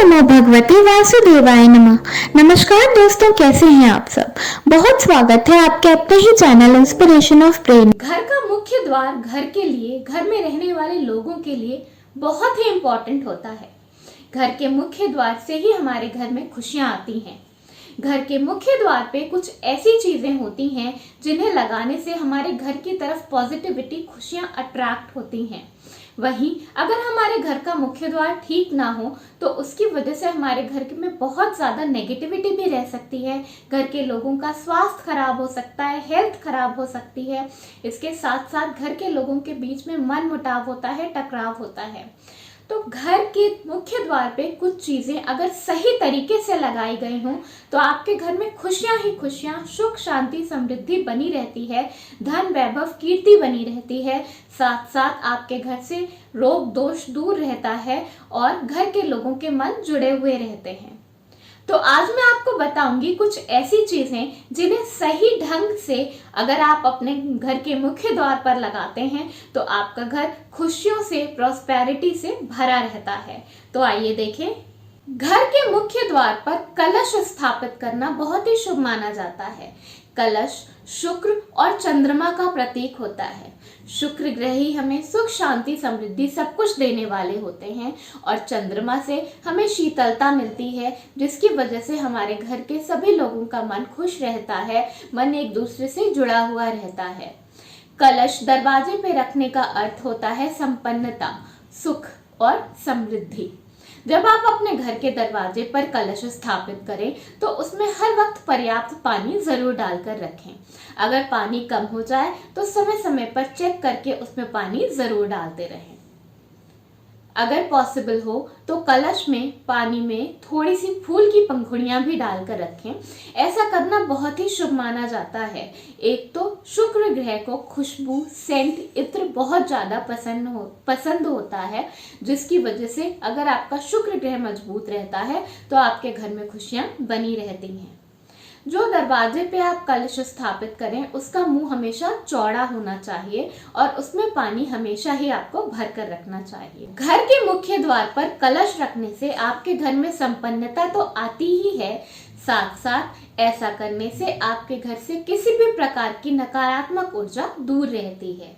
नमो भगवते वासुदेवाय नमः। नमस्कार दोस्तों, कैसे हैं आप सब। बहुत स्वागत है आपके अपने ही चैनल इंस्पिरेशन ऑफ ब्रेन। घर का मुख्य द्वार घर के लिए, घर में रहने वाले लोगों के लिए बहुत ही इम्पोर्टेंट होता है। घर के मुख्य द्वार से ही हमारे घर में खुशियां आती हैं। घर के मुख्य द्वार पे कुछ ऐसी चीजें होती हैं जिन्हें लगाने से हमारे घर की तरफ पॉजिटिविटी, खुशियां अट्रैक्ट होती हैं। वहीं अगर हमारे घर का मुख्य द्वार ठीक ना हो तो उसकी वजह से हमारे घर में बहुत ज़्यादा नेगेटिविटी भी रह सकती है। घर के लोगों का स्वास्थ्य खराब हो सकता है, हेल्थ खराब हो सकती है। इसके साथ साथ घर के लोगों के बीच में मन मुटाव होता है, टकराव होता है। तो घर के मुख्य द्वार पे कुछ चीजें अगर सही तरीके से लगाई गई हों तो आपके घर में खुशियां ही खुशियां, सुख शांति समृद्धि बनी रहती है, धन वैभव कीर्ति बनी रहती है। साथ साथ आपके घर से रोग दोष दूर रहता है और घर के लोगों के मन जुड़े हुए रहते हैं। तो आज मैं आपको बताऊंगी कुछ ऐसी चीजें जिन्हें सही ढंग से अगर आप अपने घर के मुख्य द्वार पर लगाते हैं तो आपका घर खुशियों से, प्रॉस्पेरिटी से भरा रहता है। तो आइए देखें। घर के मुख्य द्वार पर कलश स्थापित करना बहुत ही शुभ माना जाता है। कलश शुक्र और चंद्रमा का प्रतीक होता है। शुक्र ग्रह ही हमें सुख शांति समृद्धि सब कुछ देने वाले होते हैं और चंद्रमा से हमें शीतलता मिलती है, जिसकी वजह से हमारे घर के सभी लोगों का मन खुश रहता है, मन एक दूसरे से जुड़ा हुआ रहता है। कलश दरवाजे पे रखने का अर्थ होता है संपन्नता, सुख और समृद्धि। जब आप अपने घर के दरवाजे पर कलश स्थापित करें तो उसमें हर वक्त पर्याप्त पानी जरूर डालकर रखें। अगर पानी कम हो जाए तो समय समय पर चेक करके उसमें पानी जरूर डालते रहें। अगर पॉसिबल हो तो कलश में पानी में थोड़ी सी फूल की पंखुड़ियां भी डालकर रखें। ऐसा करना बहुत ही शुभ माना जाता है। एक तो शुक्र ग्रह को खुशबू, सेंट, इत्र बहुत ज्यादा पसंद होता है, जिसकी वजह से अगर आपका शुक्र ग्रह मजबूत रहता है तो आपके घर में खुशियां बनी रहती हैं। जो दरवाजे पे आप कलश स्थापित करें उसका मुंह हमेशा चौड़ा होना चाहिए और उसमें पानी हमेशा ही आपको भर कर रखना चाहिए। घर के मुख्य द्वार पर कलश रखने से आपके घर में संपन्नता तो आती ही है, साथ साथ ऐसा करने से आपके घर से किसी भी प्रकार की नकारात्मक ऊर्जा दूर रहती है।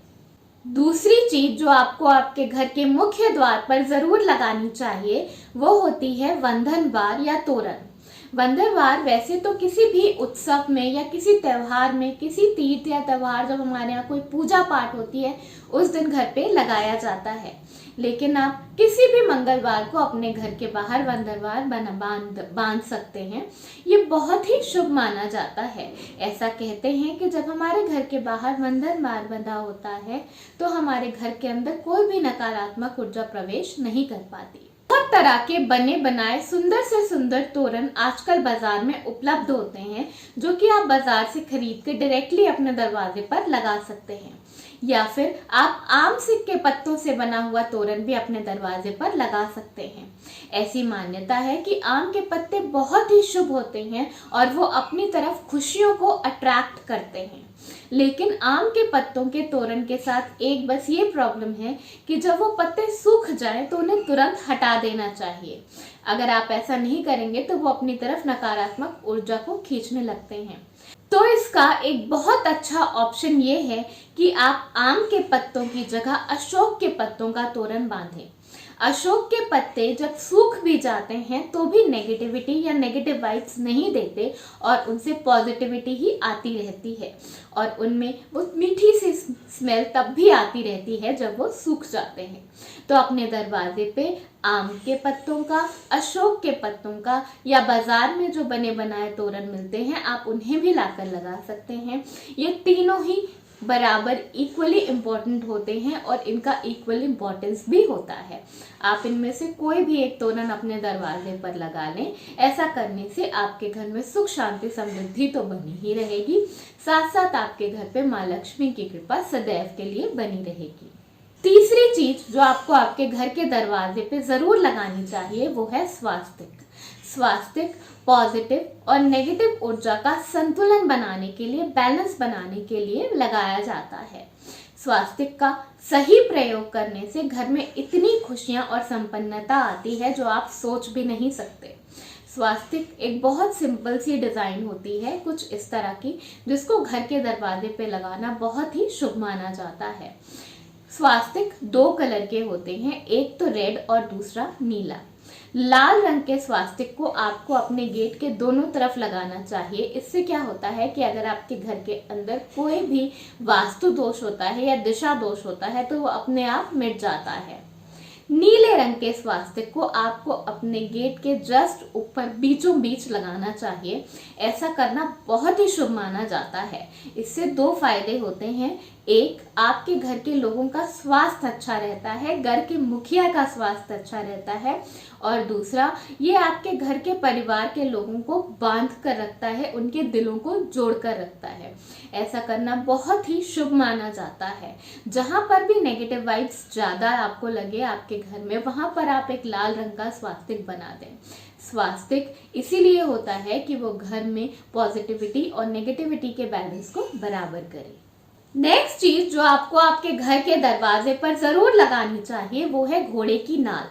दूसरी चीज जो आपको आपके घर के मुख्य द्वार पर जरूर लगानी चाहिए वो होती है बंधनवार या तोरण। बंधनवार वैसे तो किसी भी उत्सव में या किसी त्योहार में, किसी तीर्थ या त्योहार, जब हमारे यहाँ कोई पूजा पाठ होती है उस दिन घर पे लगाया जाता है। लेकिन आप किसी भी मंगलवार को अपने घर के बाहर बंधनवार बांध सकते हैं। ये बहुत ही शुभ माना जाता है। ऐसा कहते हैं कि जब हमारे घर के बाहर बंधनवार बंधा होता है तो हमारे घर के अंदर कोई भी नकारात्मक ऊर्जा प्रवेश नहीं कर पाती। बहुत तरह के बने बनाए सुंदर से सुंदर तोरण आजकल बाजार में उपलब्ध होते हैं, जो कि आप बाजार से खरीद के डायरेक्टली अपने दरवाजे पर लगा सकते हैं, या फिर आप आम सिक्के पत्तों से बना हुआ तोरण भी अपने दरवाजे पर लगा सकते हैं। ऐसी मान्यता है कि आम के पत्ते बहुत ही शुभ होते हैं और वो अपनी तरफ खुशियों को अट्रैक्ट करते हैं। लेकिन आम के पत्तों के तोरण के साथ एक बस ये प्रॉब्लम है कि जब वो पत्ते सूख जाएं तो उन्हें तुरंत हटा देना चाहिए। अगर आप ऐसा नहीं करेंगे तो वो अपनी तरफ नकारात्मक ऊर्जा को खींचने लगते हैं। तो इसका एक बहुत अच्छा ऑप्शन ये है कि आप आम के पत्तों की जगह अशोक के पत्तों का तोरण बांधें। अशोक के पत्ते जब सूख भी जाते हैं तो भी नेगेटिविटी या नेगेटिव वाइब्स नहीं देते और उनसे पॉजिटिविटी ही आती रहती है और उनमें वो मीठी सी स्मेल तब भी आती रहती है जब वो सूख जाते हैं। तो अपने दरवाजे पे आम के पत्तों का, अशोक के पत्तों का या बाजार में जो बने बनाए तोरण मिलते हैं आप उन्हें भी लाकर लगा सकते हैं। ये तीनों ही बराबर इक्वली इम्पोर्टेंट होते हैं और इनका इक्वल इम्पोर्टेंस भी होता है। आप इनमें से कोई भी एक तोरण अपने दरवाजे पर लगा लें। ऐसा करने से आपके घर में सुख शांति समृद्धि तो बनी ही रहेगी, साथ साथ आपके घर पे माँ लक्ष्मी की कृपा सदैव के लिए बनी रहेगी। तीसरी चीज जो आपको आपके घर के दरवाजे पे जरूर लगानी चाहिए वो है स्वास्तिक। स्वास्तिक पॉजिटिव और नेगेटिव ऊर्जा का संतुलन बनाने के लिए, बैलेंस बनाने के लिए लगाया जाता है। स्वास्तिक का सही प्रयोग करने से घर में इतनी खुशियां और संपन्नता आती है जो आप सोच भी नहीं सकते। स्वास्तिक एक बहुत सिंपल सी डिज़ाइन होती है, कुछ इस तरह की, जिसको घर के दरवाजे पे लगाना बहुत ही शुभ माना जाता है। स्वास्तिक 2 कलर के होते हैं, एक तो रेड और दूसरा नीला। लाल रंग के स्वास्तिक को आपको अपने गेट के दोनों तरफ लगाना चाहिए। इससे क्या होता है कि अगर आपके घर के अंदर कोई भी वास्तु दोष होता है या दिशा दोष होता है तो वो अपने आप मिट जाता है। नीले रंग के स्वास्तिक को आपको अपने गेट के जस्ट ऊपर बीचों बीच लगाना चाहिए। ऐसा करना बहुत ही शुभ माना जाता है। इससे 2 फायदे होते हैं। एक, आपके घर के लोगों का स्वास्थ्य अच्छा रहता है, घर के मुखिया का स्वास्थ्य अच्छा रहता है, और दूसरा, ये आपके घर के परिवार के लोगों को बांध कर रखता है, उनके दिलों को जोड़ कर रखता है। ऐसा करना बहुत ही शुभ माना जाता है। जहां पर भी नेगेटिव वाइब्स ज़्यादा आपको लगे आपके घर में, वहां पर आप एक लाल रंग का स्वास्तिक बना दें। स्वास्तिक इसीलिए होता है कि वो घर में पॉजिटिविटी और नेगेटिविटी के बैलेंस को बराबर करे। नेक्स्ट चीज जो आपको आपके घर के दरवाजे पर जरूर लगानी चाहिए वो है घोड़े की नाल।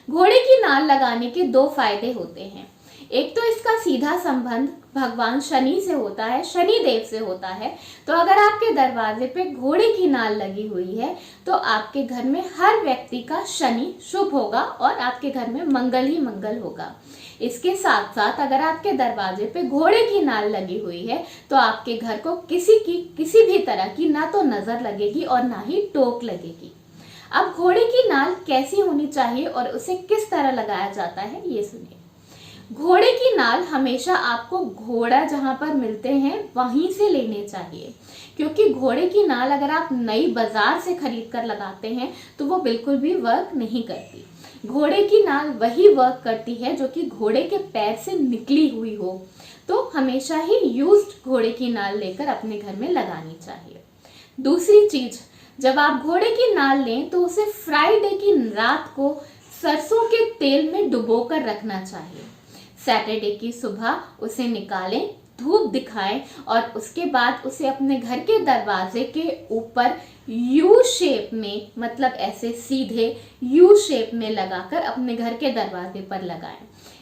घोड़े की नाल लगाने के 2 फायदे होते हैं। एक तो इसका सीधा संबंध भगवान शनि से होता है, शनि देव से होता है। तो अगर आपके दरवाजे पे घोड़े की नाल लगी हुई है तो आपके घर में हर व्यक्ति का शनि शुभ होगा और आपके घर में मंगल ही मंगल होगा। इसके साथ साथ अगर आपके दरवाजे पे घोड़े की नाल लगी हुई है तो आपके घर को किसी भी तरह की ना तो नजर लगेगी और ना ही टोक लगेगी। अब घोड़े की नाल कैसी होनी चाहिए और उसे किस तरह लगाया जाता है ये सुनिए। घोड़े की नाल हमेशा आपको घोड़ा जहां पर मिलते हैं वहीं से लेने चाहिए, क्योंकि घोड़े की नाल अगर आप नई बाजार से खरीद कर लगाते हैं तो वो बिल्कुल भी वर्क नहीं करती। घोड़े की नाल वही वर्क करती है जो कि घोड़े के पैर से निकली हुई हो। तो हमेशा ही यूज्ड घोड़े की नाल लेकर अपने घर में लगानी चाहिए। दूसरी चीज, जब आप घोड़े की नाल लें तो उसे फ्राइडे की रात को सरसों के तेल में डुबोकर रखना चाहिए। सैटरडे की सुबह उसे निकालें, धूप दिखाएं और उसके बाद उसे अपने घर के दरवाजे के ऊपर यू शेप में, मतलब ऐसे सीधे यू शेप में लगाकर अपने घर के दरवाजे पर लगाएं।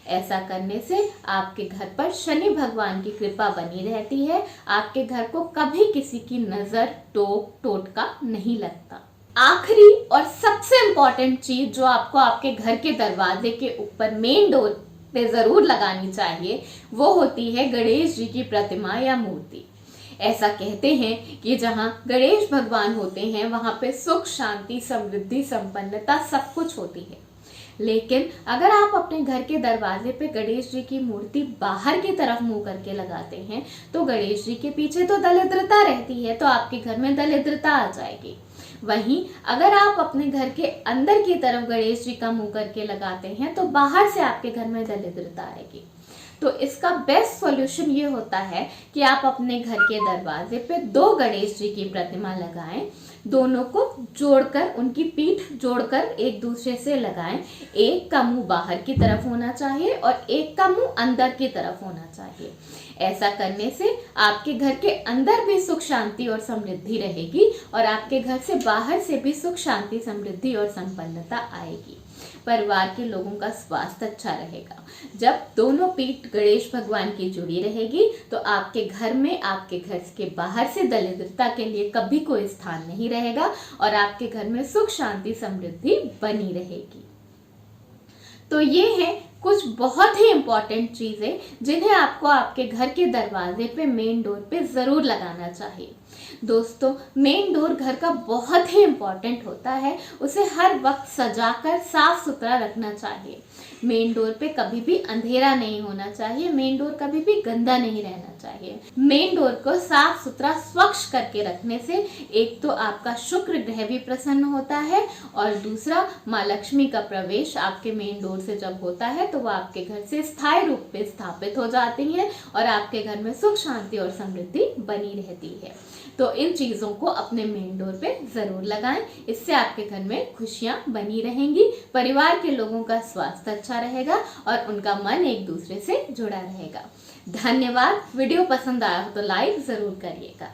ऐसा करने से आपके घर पर शनि भगवान की कृपा बनी रहती है। आपके घर को कभी किसी की नजर, टोक टोटका नहीं लगता। आखिरी और सबसे इम्पोर्टेंट चीज जो आपको आपके घर के दरवाजे के ऊपर मेन डोर पे जरूर लगानी चाहिए वो होती है गणेश जी की प्रतिमा या मूर्ति। ऐसा कहते हैं कि जहाँ गणेश भगवान होते हैं वहां पे सुख, शांति, समृद्धि, संपन्नता सब कुछ होती है। लेकिन अगर आप अपने घर के दरवाजे पे गणेश जी की मूर्ति बाहर की तरफ मुंह करके लगाते हैं तो गणेश जी के पीछे तो दरिद्रता रहती है, तो आपके घर में दरिद्रता आ जाएगी। वहीं अगर आप अपने घर के अंदर की तरफ गणेश जी का मुंह करके लगाते हैं तो बाहर से आपके घर में दरिद्रता आएगी। तो इसका बेस्ट सॉल्यूशन ये होता है कि आप अपने घर के दरवाजे पे 2 गणेश जी की प्रतिमा लगाएं, दोनों को जोड़कर, उनकी पीठ जोड़कर एक दूसरे से लगाएं। एक का मुंह बाहर की तरफ होना चाहिए और एक का मुंह अंदर की तरफ होना चाहिए। ऐसा करने से आपके घर के अंदर भी सुख, शांति और समृद्धि रहेगी और आपके घर से बाहर से भी सुख, शांति, समृद्धि और संपन्नता आएगी। परिवार के लोगों का स्वास्थ्य अच्छा रहेगा। जब दोनों पीठ गणेश भगवान की जुड़ी रहेगी तो आपके घर में, आपके घर के बाहर से दरिद्रता के लिए कभी कोई स्थान नहीं रहेगा और आपके घर में सुख, शांति, समृद्धि बनी रहेगी। तो ये है कुछ बहुत ही इंपॉर्टेंट चीजें जिन्हें आपको आपके घर के दरवाजे पे, मेन डोर पे जरूर लगाना चाहिए। दोस्तों, मेन डोर घर का बहुत ही इंपॉर्टेंट होता है, उसे हर वक्त सजाकर साफ सुथरा रखना चाहिए। मेन डोर पे कभी भी अंधेरा नहीं होना चाहिए, मेन डोर कभी भी गंदा नहीं रहना चाहिए। मेन डोर को साफ सुथरा, स्वच्छ करके रखने से एक तो आपका शुक्र ग्रह भी प्रसन्न होता है और दूसरा, माँ लक्ष्मी का प्रवेश आपके मेन डोर से जब होता है तो वो आपके घर से स्थायी रूप में स्थापित हो जाती हैं और आपके घर में सुख, शांति और समृद्धि बनी रहती है। तो इन चीजों को अपने मेन डोर पे जरूर लगाएं, इससे आपके घर में खुशियां बनी रहेंगी, परिवार के लोगों का स्वास्थ्य अच्छा रहेगा और उनका मन एक दूसरे से जुड़ा रहेगा। धन्यवाद। वीडियो पसंद आया हो तो लाइक जरूर करिएगा।